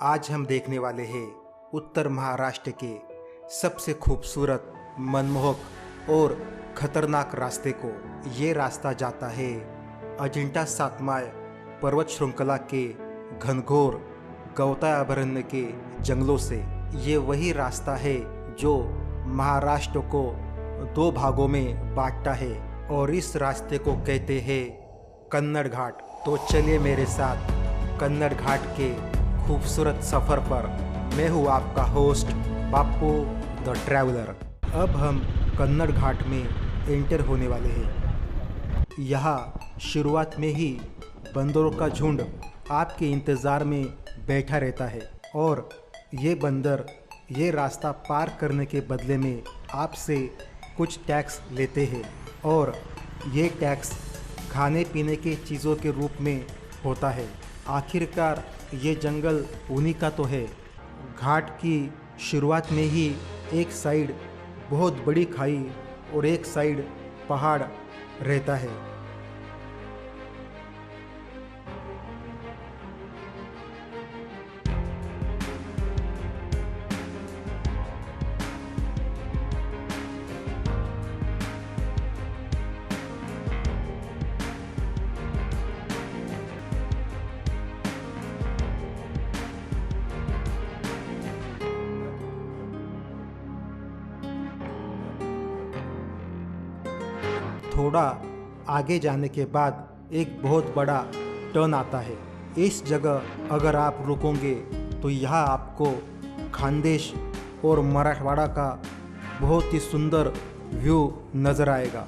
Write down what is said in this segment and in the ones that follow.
आज हम देखने वाले हैं उत्तर महाराष्ट्र के सबसे खूबसूरत, मनमोहक और खतरनाक रास्ते को। ये रास्ता जाता है अजंता सातमाय पर्वत श्रृंखला के घनघोर गौता अभयारण्य के जंगलों से। ये वही रास्ता है जो महाराष्ट्र को दो भागों में बांटता है और इस रास्ते को कहते हैं कन्नड़ घाट। तो चलिए मेरे साथ कन्नड़ घाट के खूबसूरत सफ़र पर। मैं हूँ आपका होस्ट बापू द ट्रैवलर। अब हम कन्नड़ घाट में एंटर होने वाले हैं। यहाँ शुरुआत में ही बंदरों का झुंड आपके इंतज़ार में बैठा रहता है और ये बंदर ये रास्ता पार करने के बदले में आपसे कुछ टैक्स लेते हैं और ये टैक्स खाने पीने के चीज़ों के रूप में होता है। आखिरकार ये जंगल उन्हीं का तो है। घाट की शुरुआत में ही एक साइड बहुत बड़ी खाई और एक साइड पहाड़ रहता है। थोड़ा आगे जाने के बाद एक बहुत बड़ा टर्न आता है। इस जगह अगर आप रुकोगे तो यहाँ आपको खानदेश और मराठवाड़ा का बहुत ही सुंदर व्यू नज़र आएगा।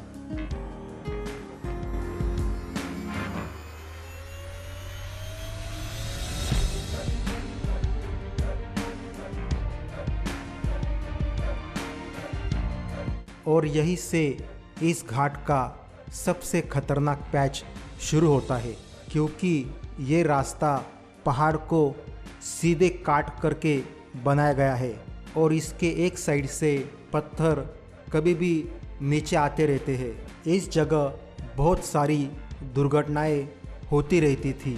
और यहीं से इस घाट का सबसे खतरनाक पैच शुरू होता है, क्योंकि ये रास्ता पहाड़ को सीधे काट करके बनाया गया है और इसके एक साइड से पत्थर कभी भी नीचे आते रहते हैं। इस जगह बहुत सारी दुर्घटनाएं होती रहती थी।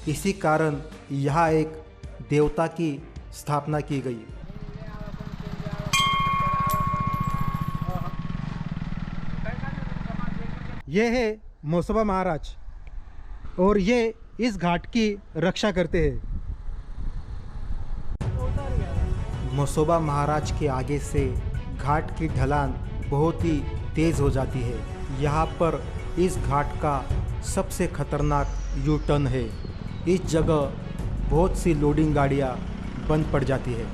इसी कारण यहाँ एक देवता की स्थापना की गई। ये है मसोबा महाराज और ये इस घाट की रक्षा करते हैं। मसोबा महाराज के आगे से घाट की ढलान बहुत ही तेज़ हो जाती है। यहाँ पर इस घाट का सबसे खतरनाक यू टर्न है। इस जगह बहुत सी लोडिंग गाड़ियाँ बंद पड़ जाती है।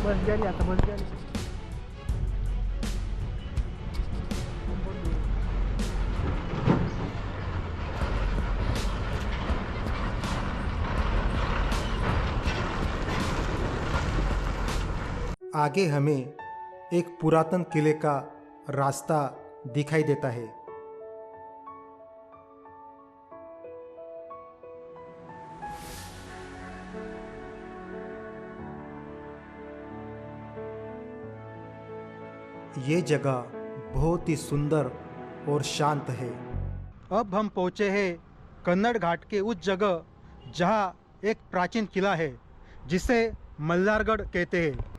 बस जाली आता बस जाली। आगे हमें एक पुरातन किले का रास्ता दिखाई देता है। ये जगह बहुत ही सुंदर और शांत है। अब हम पहुँचे हैं कन्नड़ घाट के उस जगह जहाँ एक प्राचीन किला है जिसे मल्लारगढ़ कहते हैं।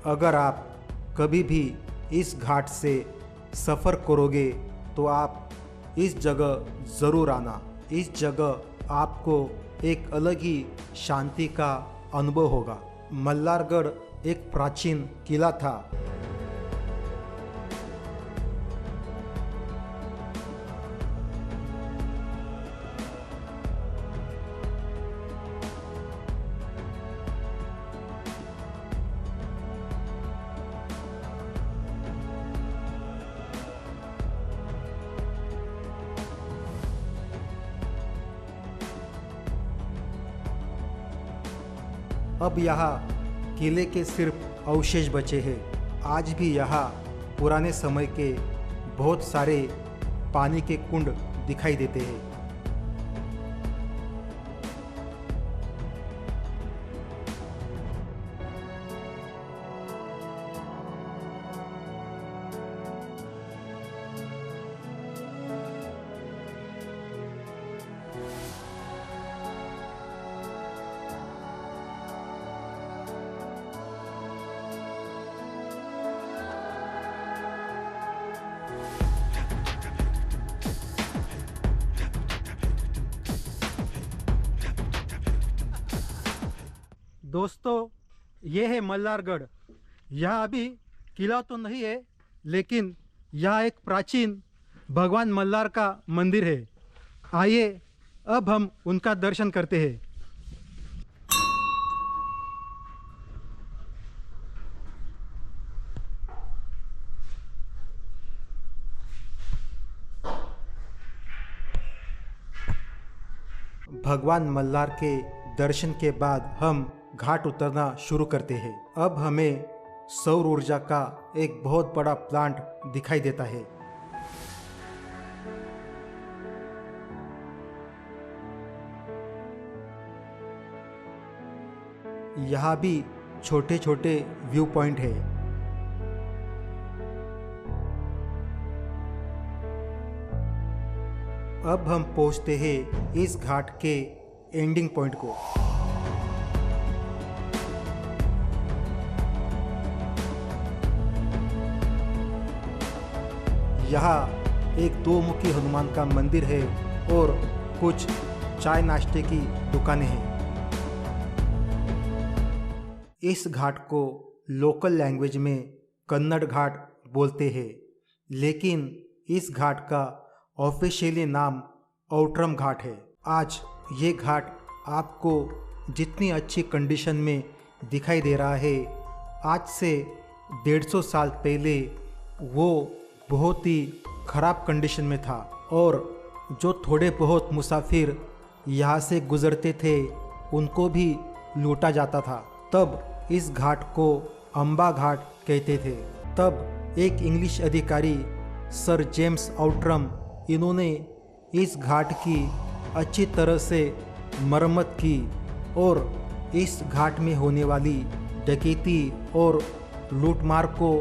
अगर आप कभी भी इस घाट से सफ़र करोगे तो आप इस जगह ज़रूर आना। इस जगह आपको एक अलग ही शांति का अनुभव होगा। मल्लारगढ़ एक प्राचीन किला था। अब यहाँ किले के सिर्फ अवशेष बचे हैं। आज भी यहाँ पुराने समय के बहुत सारे पानी के कुंड दिखाई देते हैं। दोस्तों, ये है मल्हारगढ़। यह अभी किला तो नहीं है, लेकिन यह एक प्राचीन भगवान मल्हार का मंदिर है। आइए अब हम उनका दर्शन करते हैं। भगवान मल्हार के दर्शन के बाद हम घाट उतरना शुरू करते हैं। अब हमें सौर ऊर्जा का एक बहुत बड़ा प्लांट दिखाई देता है। यहाँ भी छोटे छोटे व्यू पॉइंट है। अब हम पहुँचते हैं इस घाट के एंडिंग पॉइंट को। यहाँ एक दो मुखी हनुमान का मंदिर है और कुछ चाय नाश्ते की दुकानें हैं। इस घाट को लोकल लैंग्वेज में कन्नड़ घाट बोलते हैं, लेकिन इस घाट का ऑफिशियली नाम औट्रम घाट है। आज ये घाट आपको जितनी अच्छी कंडीशन में दिखाई दे रहा है, आज से 150 साल पहले वो बहुत ही ख़राब कंडीशन में था और जो थोड़े बहुत मुसाफिर यहाँ से गुज़रते थे उनको भी लूटा जाता था। तब इस घाट को अम्बा घाट कहते थे। तब एक इंग्लिश अधिकारी सर जेम्स आउट्रम, इन्होंने इस घाट की अच्छी तरह से मरम्मत की और इस घाट में होने वाली डकैती और लूटमार को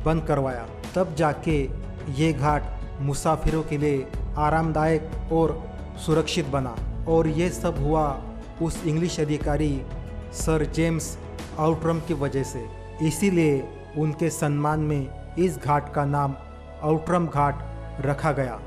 बंद करवाया। तब जाके ये घाट मुसाफिरों के लिए आरामदायक और सुरक्षित बना। और ये सब हुआ उस इंग्लिश अधिकारी सर जेम्स आउट्रम की वजह से। इसीलिए उनके सम्मान में इस घाट का नाम औट्रम घाट रखा गया।